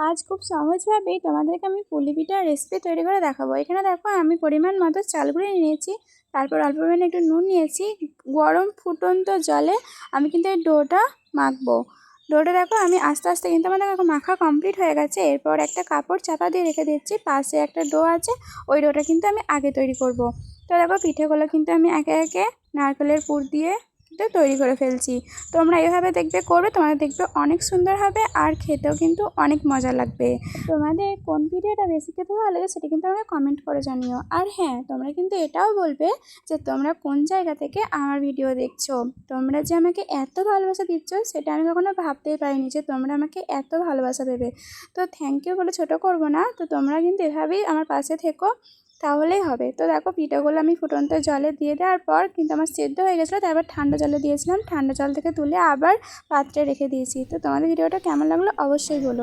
আজ খুব সহজভাবেই তোমাদেরকে আমি পুলি পিঠার রেসিপি তৈরি করে দেখাবো। এখানে দেখো আমি পরিমাণ মতো চাল গুঁড়ো নিয়েছি, তারপর অল্প পরিমাণে একটু নুন নিয়েছি। গরম ফুটন্ত জলে আমি কিন্তু এই ডোটা মাখবো। ডোটা দেখো আমি আস্তে আস্তে কিন্তু আমার দেখো মাখা কমপ্লিট হয়ে গেছে। এরপর একটা কাপড় চাপা দিয়ে রেখে দিচ্ছি। পাশে একটা ডো আছে, ওই ডোটা কিন্তু আমি আগে তৈরি করব। তো দেখো পিঠেগুলো কিন্তু আমি একে একে নারকেলের পুর দিয়ে তৈরি করে ফেলছি। তোমরা এভাবে দেখবে করবে, তোমাদের দেখবে অনেক সুন্দর হবে আর খেতেও কিন্তু অনেক মজা লাগবে। তোমাদের কোন ভিডিওটা বেশি খেতে ভালো লাগে সেটা কিন্তু আমাকে কমেন্ট করে জানিও। আর হ্যাঁ, তোমরা কিন্তু এটাও বলবে যে তোমরা কোন জায়গা থেকে আমার ভিডিও দেখছো। তোমরা যে আমাকে এত ভালোবাসা দিচ্ছ সেটা আমি কখনো ভাবতেই পারিনি যে তোমরা আমাকে এত ভালোবাসা দেবে। তো থ্যাংক ইউ বলে ছোটো করবো না। তো তোমরা কিন্তু এভাবেই আমার পাশে থেকো, তাহলেই হবে। তো দেখো পিঠাগুলো আমি ফুটন্ত জলে দিয়ে দেওয়ার পর কিন্তু আমার সেদ্ধ হয়ে গেছিলো। তারপর ঠান্ডা জলে দিয়েছিলাম, ঠান্ডা জল থেকে তুলে আবার পাত্রে রেখে দিয়েছি। তো তোমাদের ভিডিওটা কেমন লাগলো অবশ্যই বলো।